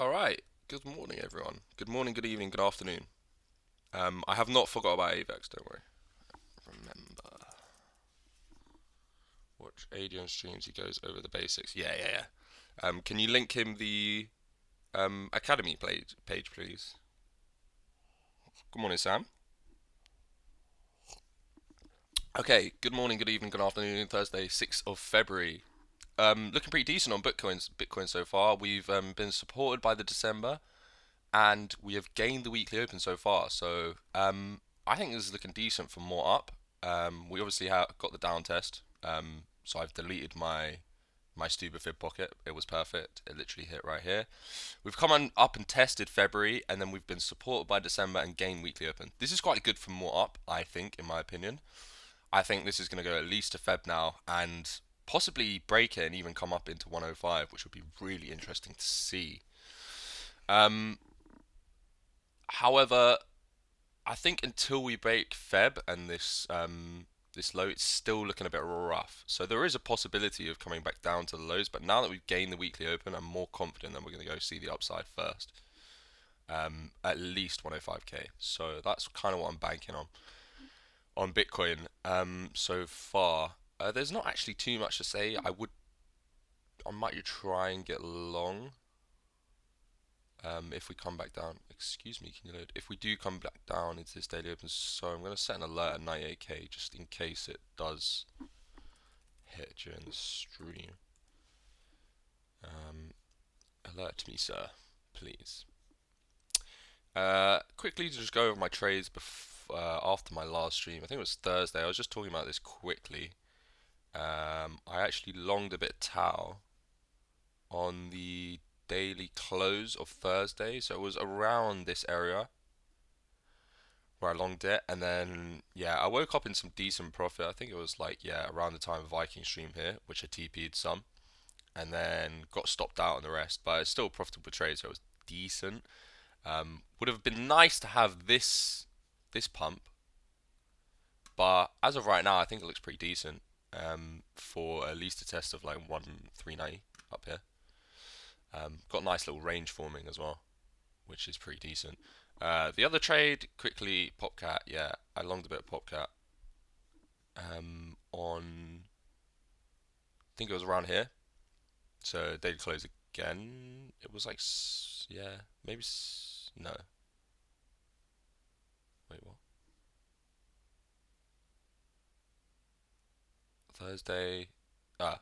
All right. Good morning, everyone. Good morning, good evening, good afternoon. I have not forgot about Avex. Don't worry. Remember, watch Adrian streams. He goes over the basics. Yeah. Can you link him the academy page, please? Good morning, Sam. Okay. Good morning, good evening, good afternoon. Thursday, 6th of February. Looking pretty decent on Bitcoin so far. We've been supported by the December, and we have gained the weekly open so far. So I think this is looking decent for more up. We obviously got the down test, so I've deleted my stupid fib pocket. It was perfect. It literally hit right here. We've come on up and tested February, and then we've been supported by December and gained weekly open. This is quite good for more up, I think, in my opinion. I think this is going to go at least to Feb now, and possibly break it and even come up into 105, which would be really interesting to see. Um, However, I think until we break Feb and this low, it's still looking a bit rough. So there is a possibility of coming back down to the lows, but now that we've gained the weekly open, I'm more confident that we're going to go see the upside first. At least 105k. So that's kind of what I'm banking on Bitcoin so far. There's not actually too much to say. I might try and get long. If we come back down, excuse me, can you load? If we do come back down into this daily open, so I'm going to set an alert at 98k just in case it does hit during the stream. Alert me, sir, please. Quickly to just go over my trades after my last stream. I think it was Thursday. I was just talking about this quickly. I actually longed a bit Tau on the daily close of Thursday, so it was around this area where I longed it, and then yeah, I woke up in some decent profit. I think it was like around the time of Viking stream here, which I TP'd some, and then got stopped out on the rest, but it's still a profitable trade, so it was decent. Would have been nice to have this pump, but as of right now, I think it looks pretty decent. For at least a test of like 1,390 up here. Got a nice little range forming as well, which is pretty decent. The other trade, quickly, Popcat. Yeah, I longed a bit of Popcat. I think it was around here. So they'd close again. It was like, yeah, maybe, no. Wait, what? Thursday.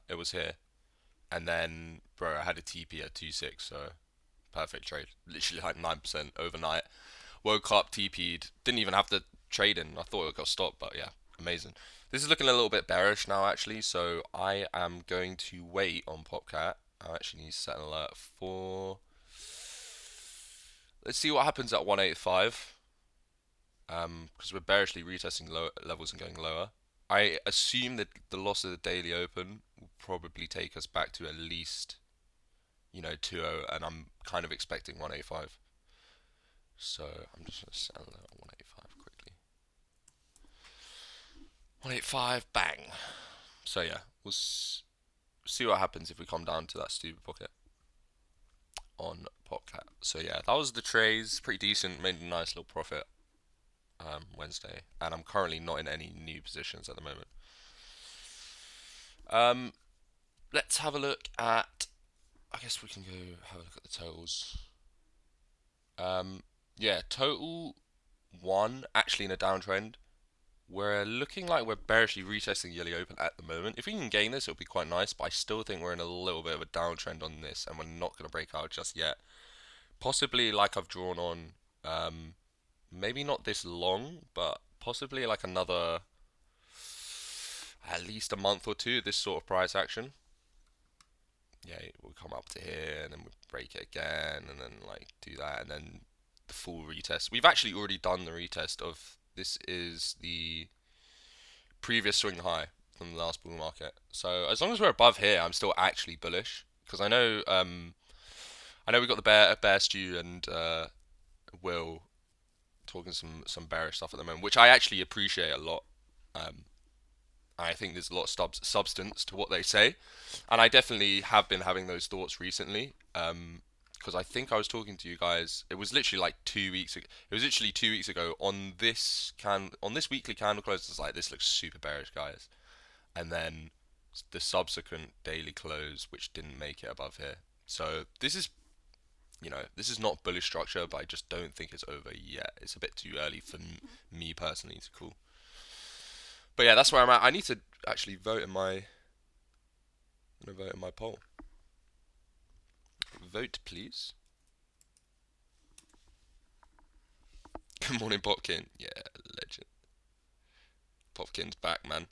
It was here. And then, bro, I had a TP at 2.6, so perfect trade. Literally like 9% overnight. Woke up, TP'd, didn't even have to trade in. I thought it got stopped, but yeah, amazing. This is looking a little bit bearish now, actually, so I am going to wait on Popcat. I actually need to set an alert for. Let's see what happens at 185. Because we're bearishly retesting low levels and going lower. I assume that the loss of the daily open will probably take us back to at least, 2.0, and I'm kind of expecting 185. So I'm just going to set that at 185 quickly. 185, bang. So yeah, we'll see what happens if we come down to that stupid pocket on Popcat. So yeah, that was the trades. Pretty decent. Made a nice little profit Wednesday, and I'm currently not in any new positions at the moment. Um, let's have a look at. I guess we can go have a look at the totals. Yeah, total one actually in a downtrend. We're looking like we're bearishly retesting Yelly Open at the moment. If we can gain this, it'll be quite nice, but I still think we're in a little bit of a downtrend on this, and we're not going to break out just yet. Possibly like I've drawn on, maybe not this long, but possibly like another at least a month or two, this sort of price action. Yeah, we'll come up to here, and then we break it again, and then like do that, and then the full retest. We've actually already done the retest of this is the previous swing high from the last bull market. So as long as we're above here, I'm still actually bullish because I know we got the bear stew and Will talking some bearish stuff at the moment, which I actually appreciate a lot. I think there's a lot of substance to what they say, and I definitely have been having those thoughts recently. because I think I was talking to you guys. It was literally like 2 weeks ago. It was literally 2 weeks ago on this weekly candle close. It's like this looks super bearish, guys. And then the subsequent daily close, which didn't make it above here. So this is, this is not bullish structure, but I just don't think it's over yet. It's a bit too early for me personally to call. But yeah, that's where I'm at. I need to actually vote in my. I'm gonna vote in my poll. Vote, please. Good morning, Popkin. Yeah, legend. Popkin's back, man.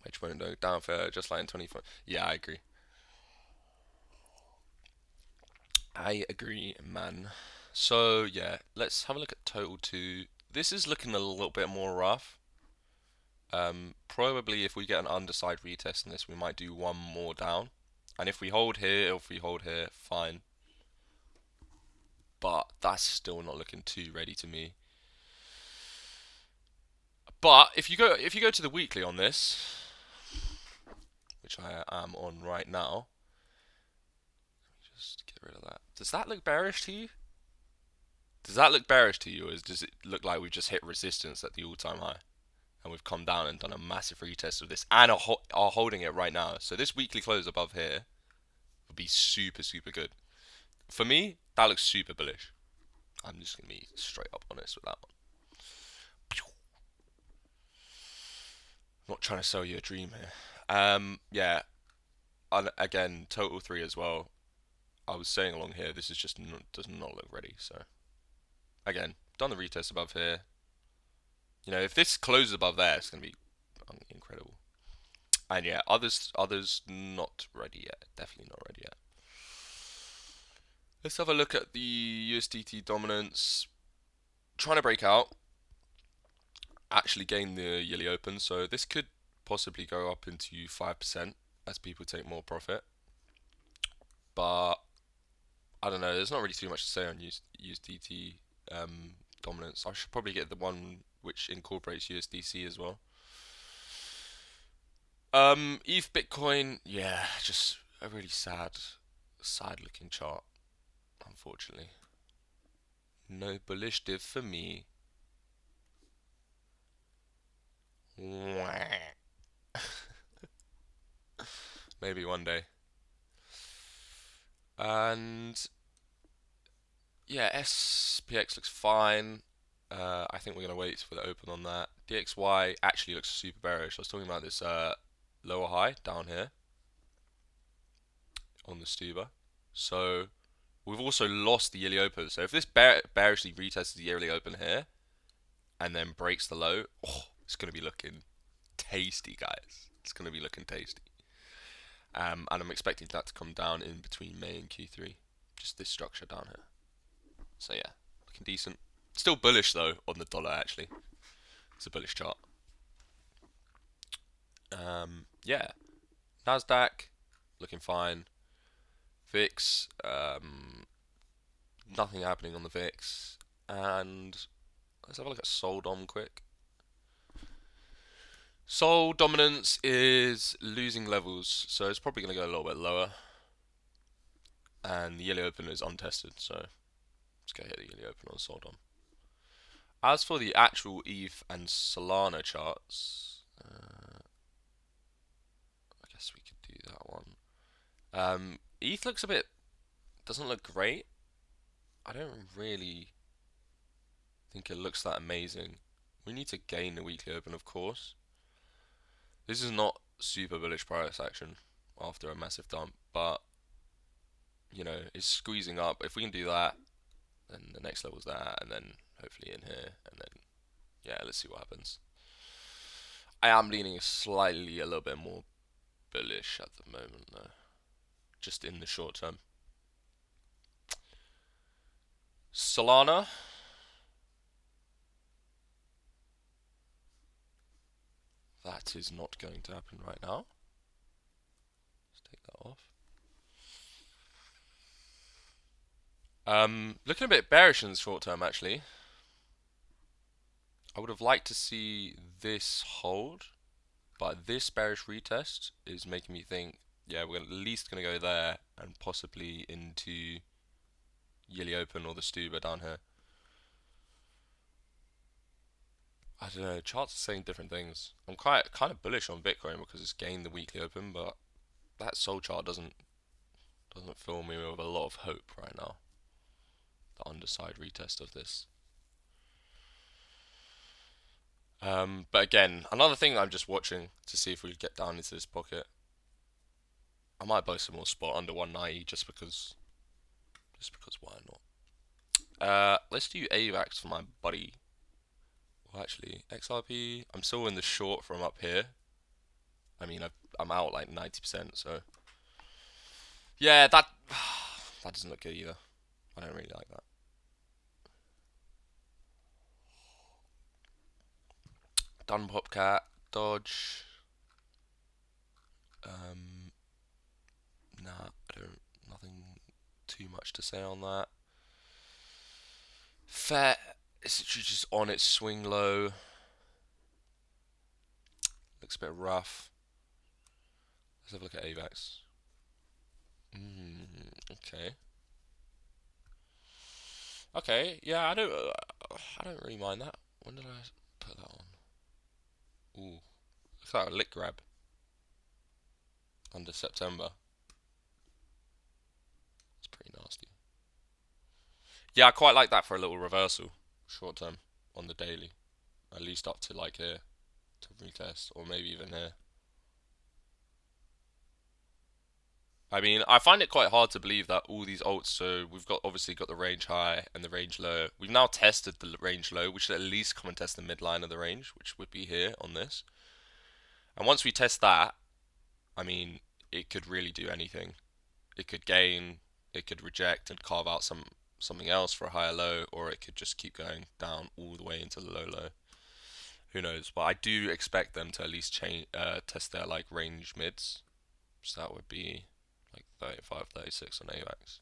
Which won't go down for just like in 24. Yeah, I agree. I agree, man. So yeah, let's have a look at total two. This is looking a little bit more rough. Probably if we get an underside retest in this, we might do one more down. And if we hold here, fine. But that's still not looking too ready to me. But if you go to the weekly on this, which I am on right now, just get rid of that. Does that look bearish to you? Does that look bearish to you, or does it look like we've just hit resistance at the all-time high? And we've come down and done a massive retest of this and are holding it right now. So this weekly close above here would be super, super good. For me, that looks super bullish. I'm just going to be straight up honest with that one. Not trying to sell you a dream here. Yeah. And again, total three as well. I was saying along here, this is just does not look ready. So again, done the retest above here. If this closes above there, it's going to be incredible. And yeah, others not ready yet. Definitely not ready yet. Let's have a look at the USDT dominance. Trying to break out. Actually gain the yearly open, so this could possibly go up into 5% as people take more profit. But I don't know. There's not really too much to say on USDT dominance. I should probably get the one which incorporates USDC as well. ETH Bitcoin, yeah, just a really sad looking chart, unfortunately. No bullish div for me. Maybe one day. And yeah, SPX looks fine. I think we're gonna wait for the open on that. DXY actually looks super bearish. I was talking about this lower high down here on the Stuba. So we've also lost the yearly open. So if this bearishly retests the yearly open here and then breaks the low, it's gonna be looking tasty, guys. It's gonna be looking tasty. And I'm expecting that to come down in between May and Q3. Just this structure down here. So yeah, looking decent. Still bullish though on the dollar actually. It's a bullish chart. Yeah. Nasdaq looking fine. VIX, nothing happening on the VIX. And let's have a look at Sol Dom quick. Sol dominance is losing levels, so it's probably going to go a little bit lower. And the yearly open is untested, so let's go hit the yearly open on Sol Dom. As for the actual ETH and Solana charts, I guess we could do that one. ETH looks doesn't look great. I don't really think it looks that amazing. We need to gain the weekly open, of course. This is not super bullish price action after a massive dump, but it's squeezing up. If we can do that, then the next level's that, and then hopefully in here, and then yeah, let's see what happens. I am leaning a little bit more bullish at the moment though, just in the short term. Solana. That is not going to happen right now. Let's take that off. Looking a bit bearish in the short term actually. I would have liked to see this hold, but this bearish retest is making me think yeah, we're at least gonna go there and possibly into Yili Open or the Stuba down here. I don't know. Charts are saying different things. I'm quite kind of bullish on Bitcoin because it's gained the weekly open, but that Sol chart doesn't fill me with a lot of hope right now. The underside retest of this. But again, another thing I'm just watching to see if we get down into this pocket. I might buy some more spot under 190 just because why not? Let's do AVAX for my buddy. Well, actually, XRP. I'm still in the short from up here. I mean, I'm out like 90%, so yeah, that doesn't look good either. I don't really like that. Done Popcat, Dodge. Um, nah, I don't. Nothing too much to say on that. Fet, it's just on its swing low. Looks a bit rough. Let's have a look at AVAX. Okay. Okay, yeah, I don't really mind that. When did I put that on? Ooh, looks like a lick grab under September. It's pretty nasty. Yeah, I quite like that for a little reversal, short term, on the daily. At least up to like here to retest, or maybe even here. I mean, I find it quite hard to believe that all these alts. So we've got obviously got the range high and the range low. We've now tested the range low. We should at least come and test the midline of the range, which would be here on this. And once we test that, I mean, it could really do anything. It could gain, it could reject and carve out something else for a higher low, or it could just keep going down all the way into the low low. Who knows? But I do expect them to at least test their like range mids. So that would be like 35, 36 on AVAX.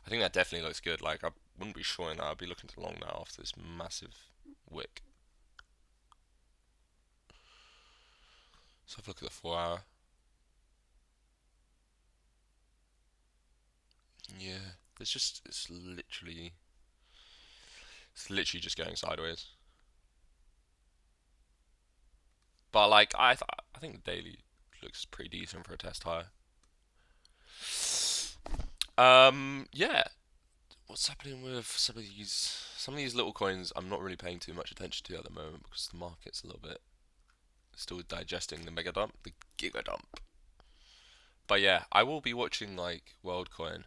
I think that definitely looks good. Like I wouldn't be shorting that. I'd be looking to long now after this massive wick. So have a look at the 4 hour. Yeah, it's literally just going sideways. But like I think the daily looks pretty decent for a test high. Yeah. What's happening with some of these little coins? I'm not really paying too much attention to at the moment because the market's a little bit still digesting the mega dump, the giga dump. But yeah, I will be watching like WorldCoin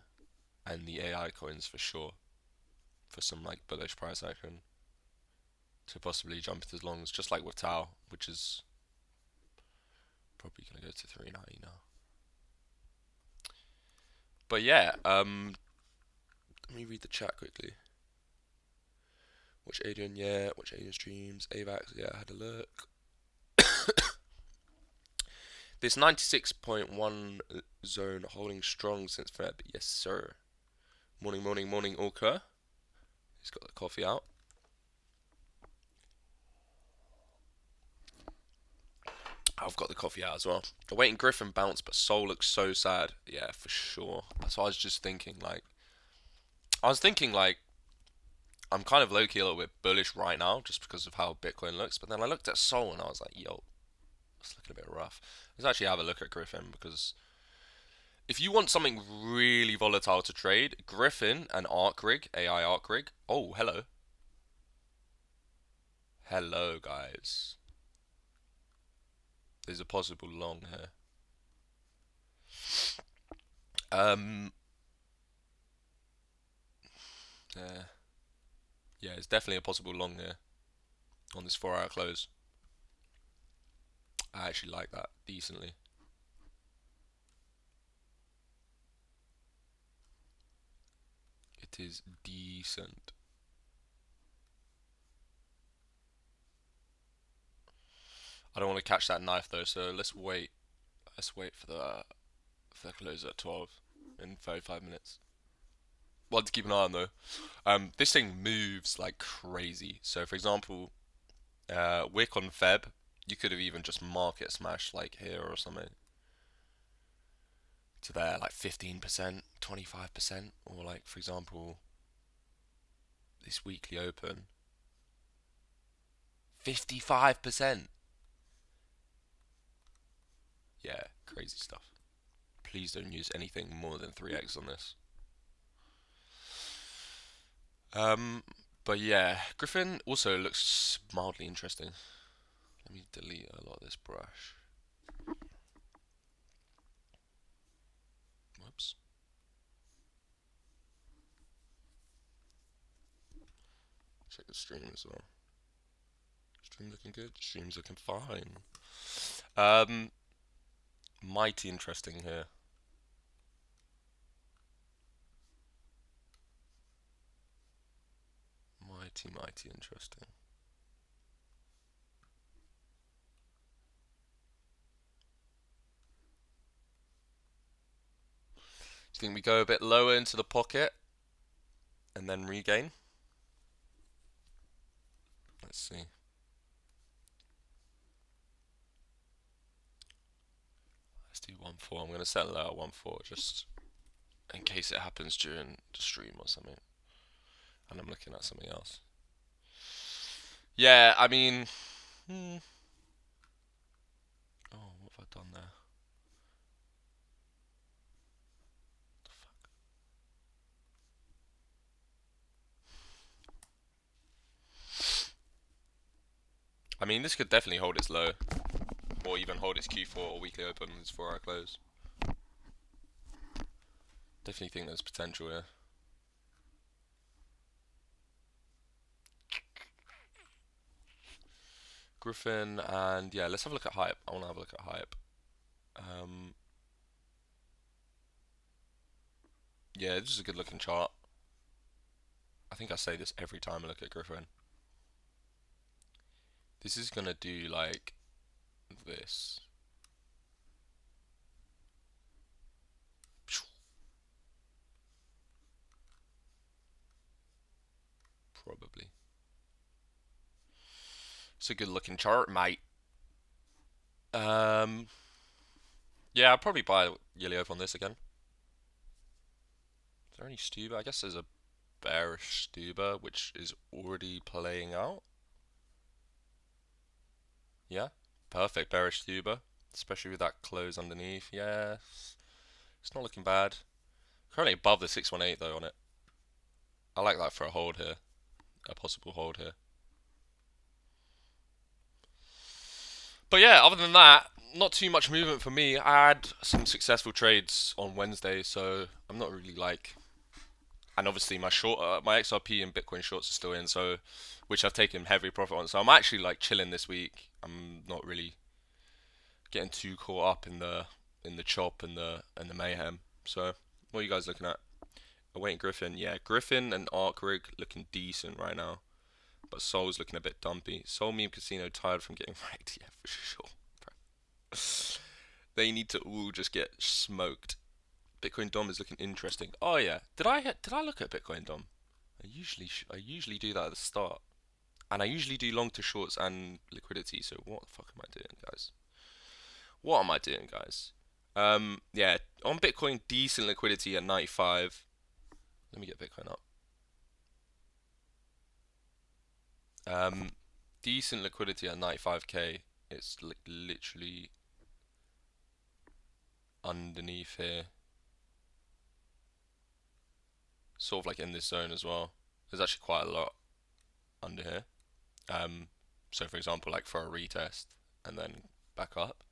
and the AI coins for sure for some like bullish price action to possibly jump it as long as just like with Tau, which is probably gonna go to 390 now. But yeah, let me read the chat quickly. Watch Adrian, yeah. Watch Adrian streams. AVAX, yeah. I had a look. This 96.1 zone holding strong since Feb. Yes, sir. Morning, morning, morning, Orca. He's got the coffee out. I've got the coffee out as well. Awaiting Griffin bounce, but Soul looks so sad. Yeah, for sure. That's what I was just thinking. Like, I was thinking like I'm kind of low key a little bit bullish right now just because of how Bitcoin looks. But then I looked at Soul and I was like, yo, it's looking a bit rough. Let's actually have a look at Griffin because if you want something really volatile to trade, Griffin and ArcRig, AI ArcRig. Oh, hello. Hello, guys. There's a possible long here. Um, yeah, yeah, it's definitely a possible long here on this 4 hour close. I actually like that decently. It is decent. I don't want to catch that knife though, so let's wait. Let's wait for the close at 12 in 35 minutes. One to keep an eye on though. This thing moves like crazy. So for example, wick on Feb, you could have even just market smashed like here or something. to their like 15%, 25%, or like for example this weekly open, 55%. Yeah, crazy stuff. Please don't use anything more than 3x on this. Um, but yeah, Griffin also looks mildly interesting. Let me delete a lot of this brush. Whoops. Check the stream as well. Stream looking good. Stream's looking fine. Mighty interesting here. Mighty interesting. Do you think we go a bit lower into the pocket and then regain? Let's see. Let's do 1-4. I'm going to settle out 1-4 just in case it happens during the stream or something. And I'm looking at something else. Yeah, I mean... Oh, what have I done there? What the fuck? I mean, this could definitely hold its low. Or even hold its Q4 or weekly open its 4-hour close. Definitely think there's potential here. Griffin, and yeah, let's have a look at hype. I want to have a look at hype. Yeah, this is a good looking chart. I think I say this every time I look at Griffin. This is gonna do like this. Probably. It's a good looking chart, mate. Yeah, I'll probably buy Yelioth on this again. Is there any Stuba? I guess there's a bearish Stuba, which is already playing out. Yeah, perfect bearish Stuba, especially with that close underneath. Yes, it's not looking bad. Currently above the 618 though on it. I like that for a hold here, a possible hold here. But yeah, other than that, not too much movement for me. I had some successful trades on Wednesday, so I'm not really like. And obviously my my XRP and Bitcoin shorts are still in, so which I've taken heavy profit on. So I'm actually like chilling this week. I'm not really getting too caught up in the chop and the mayhem. So what are you guys looking at? Awaiting Griffin, yeah, Griffin and Arc Rig looking decent right now, but Soul's looking a bit dumpy. Soul Meme Casino tired from getting wrecked, yeah, for sure. They need to all just get smoked. Bitcoin Dom is looking interesting. Oh yeah, did I look at Bitcoin Dom? I usually do that at the start, and I usually do long to shorts and liquidity. So what the fuck am I doing, guys? What am I doing, guys? Yeah, on Bitcoin, decent liquidity at 95. Let me get Bitcoin up. Decent liquidity at 95k. It's literally underneath here, sort of like in this zone as well. There's actually quite a lot under here. So for example, like for a retest and then back up.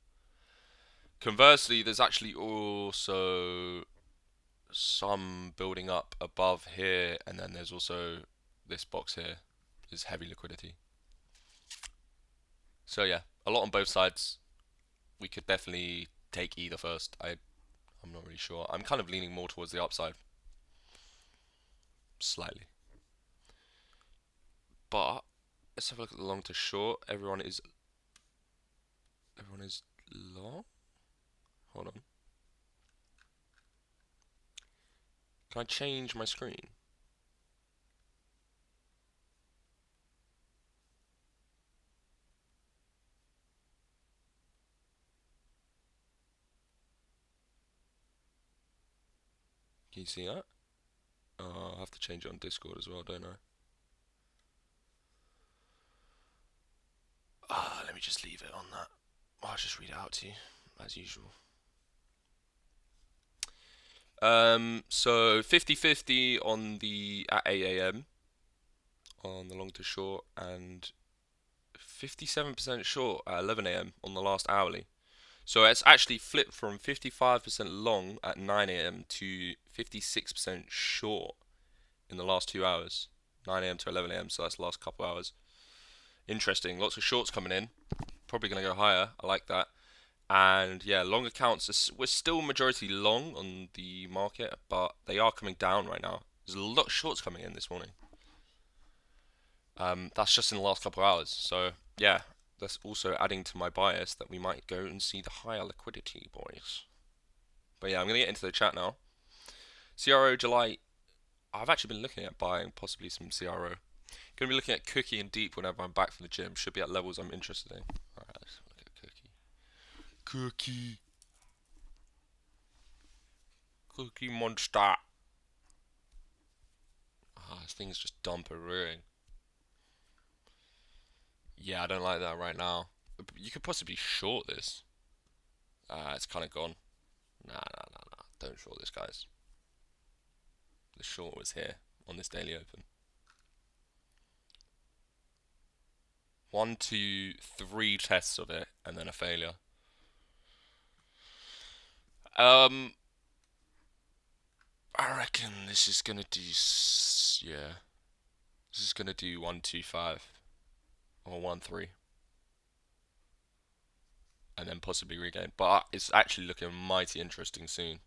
Conversely, there's actually also some building up above here, and then there's also this box here is heavy liquidity. So yeah, a lot on both sides. We could definitely take either first. I'm not really sure. I'm kind of leaning more towards the upside, slightly. But let's have a look at the long to short. Everyone is long. Hold on. Can I change my screen? Can you see that? I'll have to change it on Discord as well, don't I? Let me just leave it on that. I'll just read it out to you, as usual. So 50-50 on the at 8 a.m. on the long to short, and 57% short at 11 a.m. on the last hourly. So it's actually flipped from 55% long at 9 a.m. to 56% short in the last 2 hours. 9 a.m. to 11 a.m. So that's the last couple hours. Interesting. Lots of shorts coming in. Probably going to go higher. I like that. And yeah, long accounts. We're still majority long on the market, but they are coming down right now. There's a lot of shorts coming in this morning. That's just in the last couple of hours. So yeah, that's also adding to my bias that we might go and see the higher liquidity, boys. But yeah, I'm gonna get into the chat now. CRO July. I've actually been looking at buying possibly some CRO. Gonna be looking at Cookie and Deep whenever I'm back from the gym. Should be at levels I'm interested in. Alright, let's look at Cookie. Cookie. Cookie Monster. This thing's just dumperoing. Yeah, I don't like that right now. You could possibly short this. It's kind of gone. Nah. Don't short this, guys. The short was here on this daily open. 1, 2, 3 tests of it, and then a failure. I reckon this is gonna do. Yeah. This is gonna do 1, 2, 5. Or 1, 3. And then possibly regain. But it's actually looking mighty interesting soon.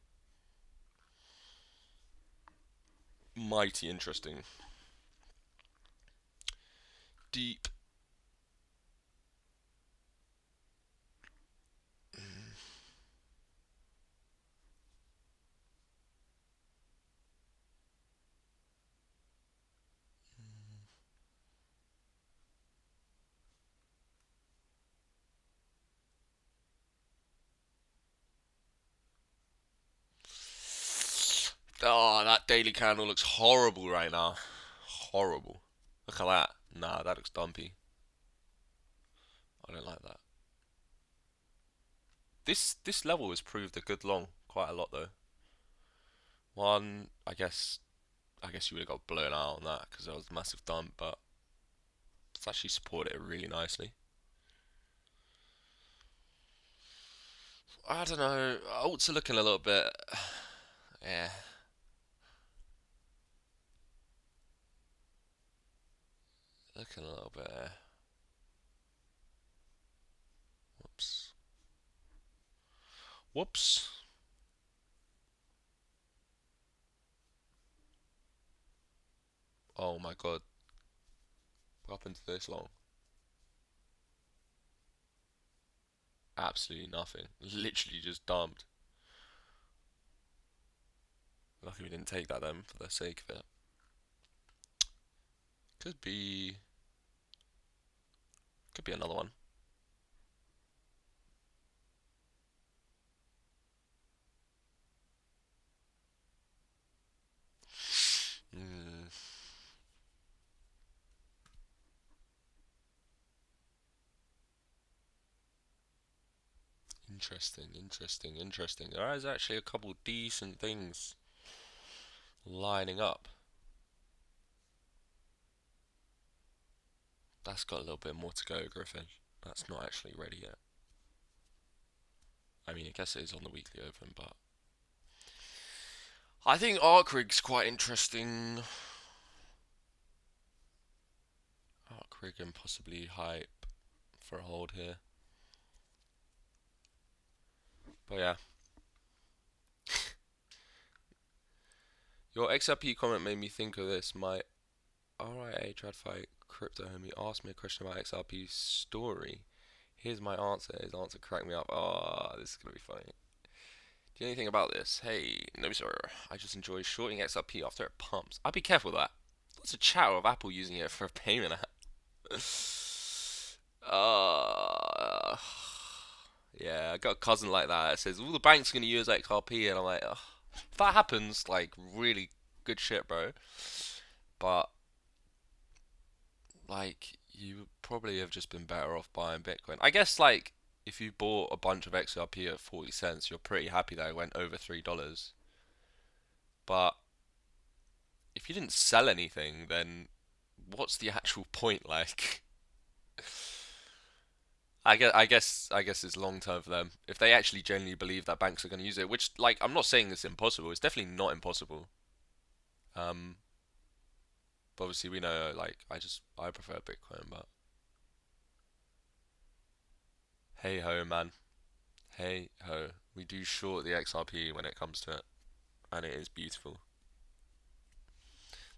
Mighty interesting. Deep. Oh, that daily candle looks horrible right now. Horrible. Look at that. Nah, that looks dumpy. I don't like that. This level has proved a good long quite a lot though. One, I guess you would have got blown out on that because that was a massive dump, but it's actually supported it really nicely. I don't know. Alts are looking a little bit, yeah. Looking a little bit. Whoops. Whoops. Oh my god. What happened to this long? Absolutely nothing. Literally just dumped. Lucky we didn't take that then for the sake of it. Could be. Could be another one. Hmm. Interesting. There is actually a couple decent things lining up. That's got a little bit more to go, Griffin. That's not actually ready yet. I mean, I guess it is on the weekly open, but I think Arc Rig's quite interesting. Arc Rig and possibly Hype for a hold here. But yeah. Your XRP comment made me think of this. My RIA TradFi crypto homie asked me a question about XRP's story. Here's my answer. His answer cracked me up. Oh, this is gonna be funny. Do you know anything about this? Hey, no sir. I just enjoy shorting XRP after it pumps. I'd be careful with that. Lots of chatter of Apple using it for a payment app. Yeah, I got a cousin like that. It says all the banks are gonna use XRP, and I'm like, ugh. If that happens, like really good shit, bro. But like you probably have just been better off buying Bitcoin. I guess like if you bought a bunch of XRP at 40 cents, you're pretty happy that it went over $3. But if you didn't sell anything, then what's the actual point? Like, I guess it's long term for them. If they actually genuinely believe that banks are going to use it, which, like, I'm not saying it's impossible. It's definitely not impossible. Um, but obviously we know, like, I prefer Bitcoin, but hey ho, man. Hey ho. We do short the XRP when it comes to it, and it is beautiful.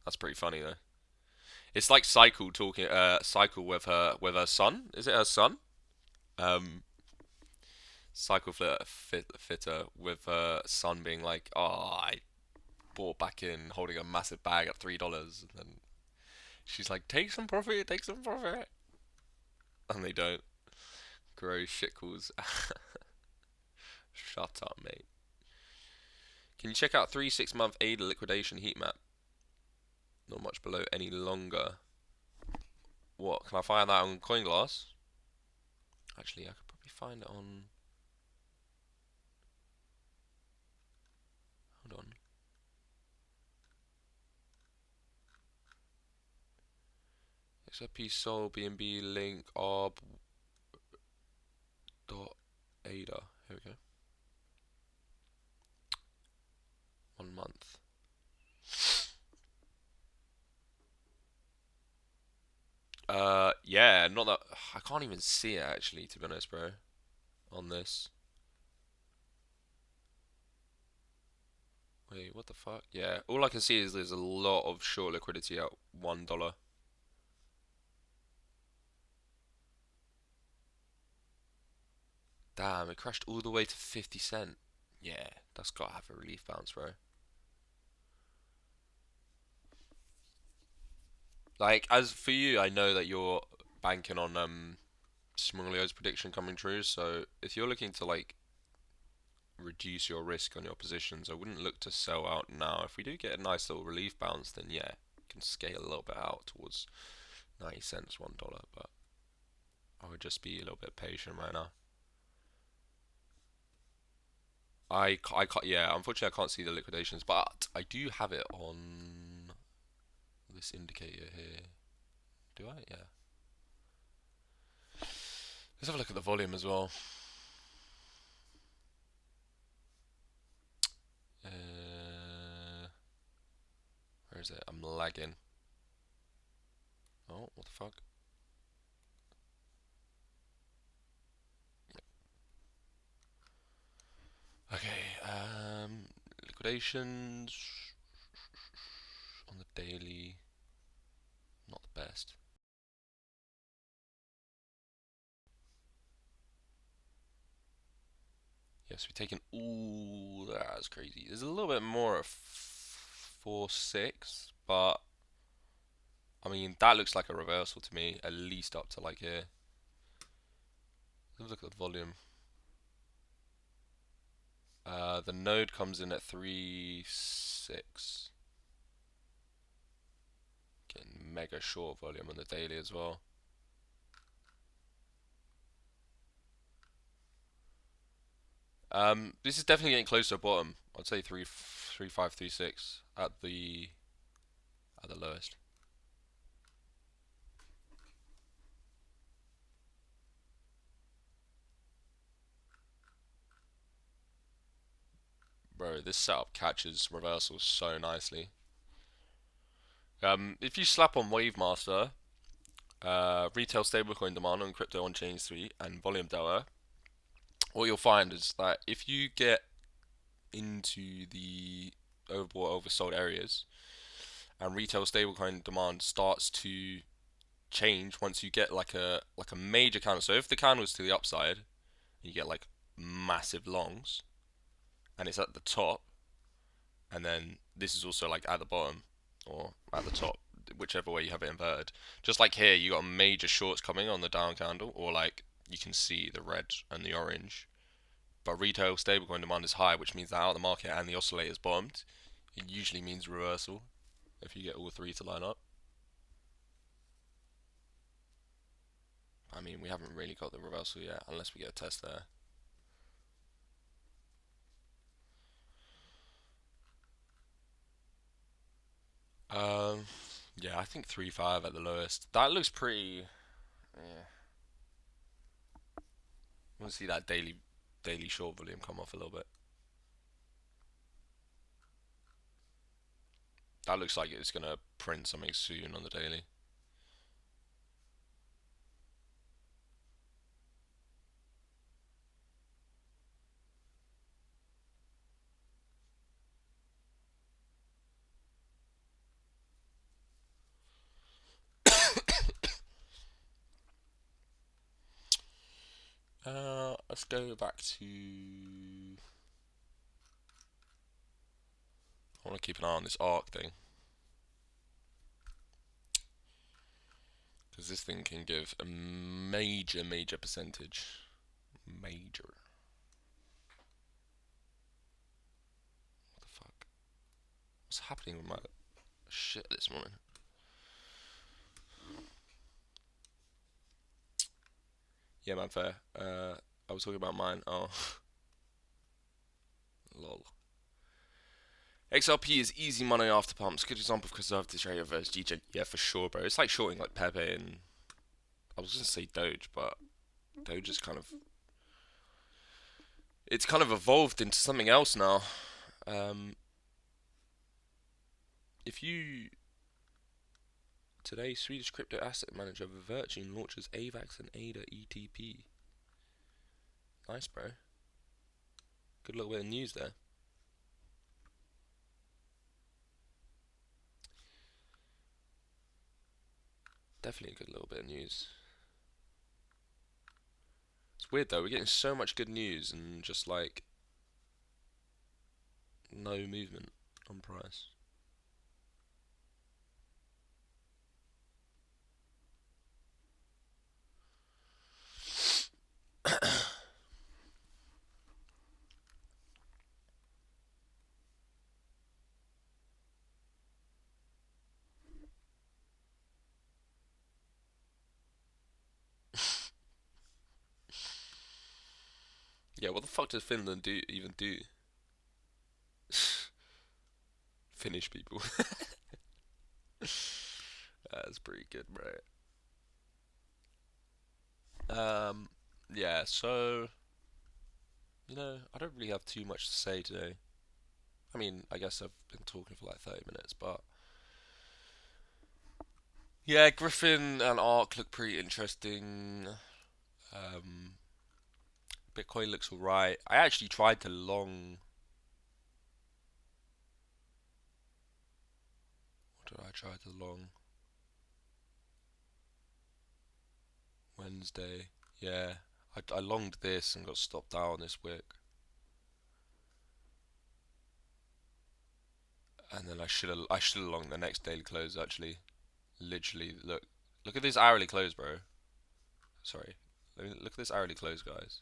That's pretty funny though. It's like Cycle with her son. Is it her son? Um, Fitter with her son being like, "Oh, I bought back in holding a massive bag at $3," and then she's like, take some profit," and they don't. Gross shitballs. Shut up, mate. Can you check out 3 6 month ADA liquidation heat map? Not much below any longer. What? Can I find that on CoinGlass? Actually, I could probably find it on. Hold on. XRP Sol BNB link arb dot ADA. Here we go. 1 month. Yeah, not that I can't even see it actually, to be honest, bro. On this. Wait, what the fuck? Yeah, all I can see is there's a lot of short liquidity at $1. Damn, it crashed all the way to 50 cent. Yeah, that's gotta have a relief bounce, bro. Like, as for you, I know that you're banking on Smolio's prediction coming true. So if you're looking to like reduce your risk on your positions, I wouldn't look to sell out now. If we do get a nice little relief bounce, then yeah, you can scale a little bit out towards 90 cents, $1. But I would just be a little bit patient right now. I can't, yeah, unfortunately I can't see the liquidations, but I do have it on this indicator here. Do I? Yeah. Let's have a look at the volume as well. Where is it? I'm lagging. Oh, what the fuck? Okay, liquidations on the daily, not the best. Yes, we've taken. Ooh, that's crazy. There's a little bit more at 4 6, but I mean that looks like a reversal to me. At least up to like here. Let's look at the volume. The node comes in at 3 6. Getting mega short volume on the daily as well. This is definitely getting close to the bottom. I'd say 3 5 3 6 at the lowest. Bro, this setup catches reversals so nicely. If you slap on Wavemaster, retail stablecoin demand on crypto on chain suite, and volume delta, what you'll find is that if you get into the overbought, oversold areas, and retail stablecoin demand starts to change once you get like a major candle. So if the candle is to the upside, you get like massive longs, and it's at the top, and then this is also like at the bottom or at the top, whichever way you have it inverted. Just like here, you got major shorts coming on the down candle, or like you can see the red and the orange but retail stablecoin demand is high, which means that out of the market and the oscillator's bottomed. It usually means reversal if you get all three to line up. I mean, we haven't really got the reversal yet, unless we get a test there. Um, yeah, I think 3.5 at the lowest. That looks pretty. Yeah. I want to see that daily short volume come off a little bit. That looks like it's gonna print something soon on the daily. Let's go back to. I want to keep an eye on this arc thing because this thing can give a major percentage. Major. What the fuck? What's happening with my shit this morning? Yeah, man, fair. I was talking about mine. Oh, lol. XRP is easy money after pumps. Good example of conservative trader versus DJ. Yeah, for sure, bro. It's like shorting like Pepe and I was gonna say Doge, but Doge is kind of it's kind of evolved into something else now. Um, if you today, Swedish crypto asset manager Virgin launches AVAX and ADA ETP. Nice, bro. Good little bit of news there. Definitely a good little bit of news. It's weird though, we're getting so much good news and just like no movement on price. Yeah, what the fuck does Finland even do? Finnish people. That's pretty good, right? Yeah, so I don't really have too much to say today. I mean, I guess I've been talking for like 30 minutes, but yeah, Griffin and Ark look pretty interesting. Um, Bitcoin looks alright. I actually tried to long. What did I try to long? Wednesday. Yeah, I longed this and got stopped out on this wick. And then I should have longed the next daily close actually. Literally, look at this hourly close, bro. Sorry, look at this hourly close, guys.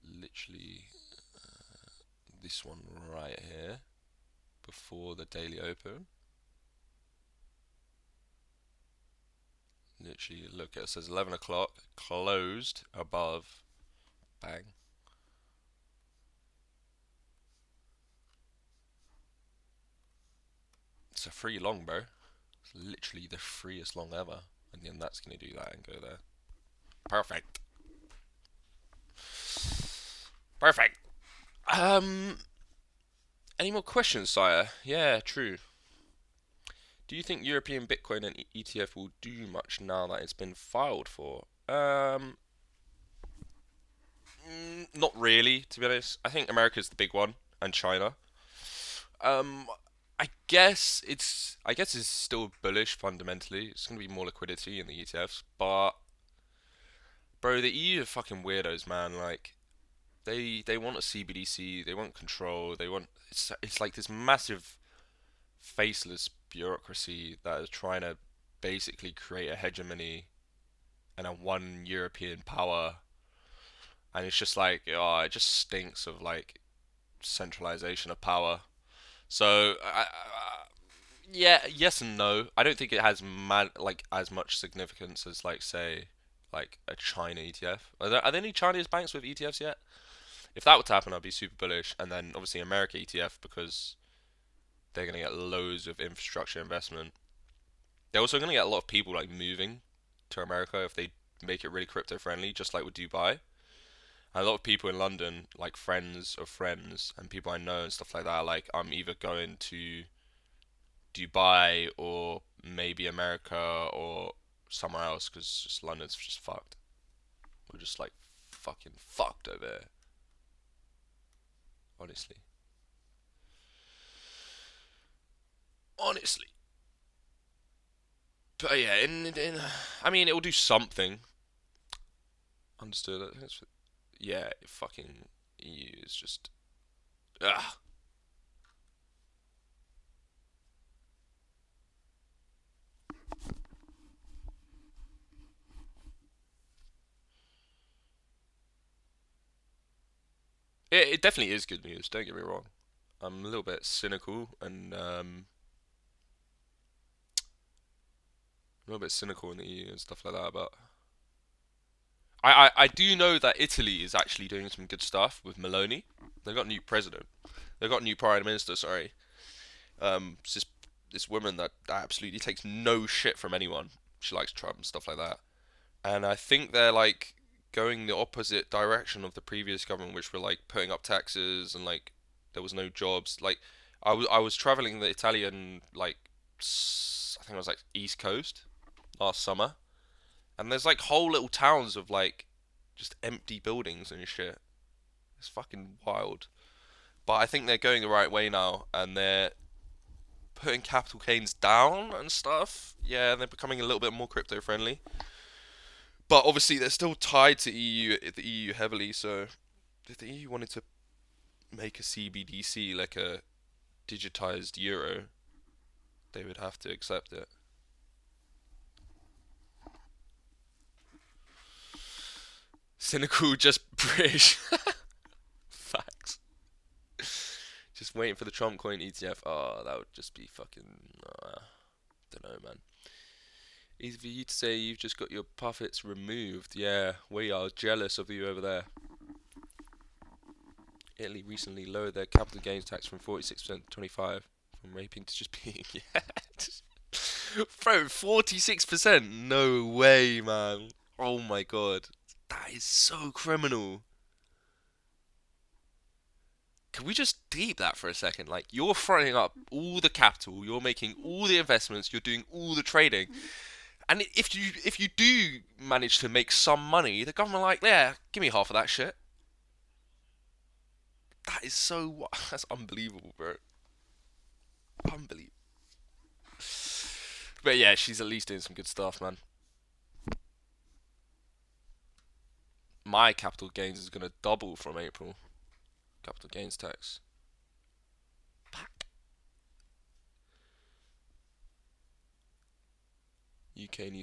Literally, this one right here before the daily open. Literally, look, it says 11 o'clock, closed above, bang. It's a free long, bro. It's literally the freest long ever. And then that's going to do that and go there. Perfect. Perfect. Any more questions, sire? Yeah, true. Do you think European Bitcoin and ETF will do much now that it's been filed for? Not really, to be honest. I think America's the big one, and China. Um, I guess it's still bullish fundamentally. It's gonna be more liquidity in the ETFs, but bro, the EU are fucking weirdos, man. Like they want a CBDC, they want control, they want it's like this massive faceless bureaucracy that is trying to basically create a hegemony and a one European power and it's just like, oh, it just stinks of like centralization of power. So yeah, yes and no. I don't think it has like as much significance as like say like a China ETF. Are there any Chinese banks with ETFs yet? If that were to happen, I'd be super bullish. And then obviously America ETF because they're gonna get loads of infrastructure investment. They're also gonna get a lot of people like moving to America if they make it really crypto friendly, just like with Dubai. And a lot of people in London, like friends of friends and people I know and stuff like that, are like I'm either going to Dubai or maybe America or somewhere else because just London's just fucked. We're just like fucking fucked over here, honestly. Honestly. But yeah, I mean, it will do something. Understood. Yeah, fucking EU is just. Ugh. It definitely is good news. Don't get me wrong. I'm a little bit cynical and a little bit cynical in the EU and stuff like that, but I do know that Italy is actually doing some good stuff with Meloni. They've got a new president. They've got a new prime minister. Sorry, it's this woman that absolutely takes no shit from anyone. She likes Trump and stuff like that. And I think they're like going the opposite direction of the previous government, which were like putting up taxes and like there was no jobs. Like I was traveling the Italian like I think it was like East Coast last summer, and there's like whole little towns of like just empty buildings and shit. It's fucking wild. But I think they're going the right way now, and they're putting capital gains down and stuff. Yeah, they're becoming a little bit more crypto friendly. But obviously, they're still tied to the EU heavily. So if the EU wanted to make a CBDC like a digitized euro, they would have to accept it. Cynical, just British facts. Just waiting for the Trump coin ETF. Oh, that would just be fucking. Don't know, man. Easy for you to say you've just got your puppets removed. Yeah, we are jealous of you over there. Italy recently lowered their capital gains tax from 46% to 25, from raping to just being yeah. Bro, 46%? No way, man. Oh my god. That is so criminal. Can we just deep that for a second? Like, you're throwing up all the capital, you're making all the investments, you're doing all the trading, and if you do manage to make some money, the government are like, yeah, give me half of that shit. That is so that's unbelievable, bro. Unbelievable. But yeah, she's at least doing some good stuff, man. My capital gains is gonna double from April. Capital gains tax. UK needs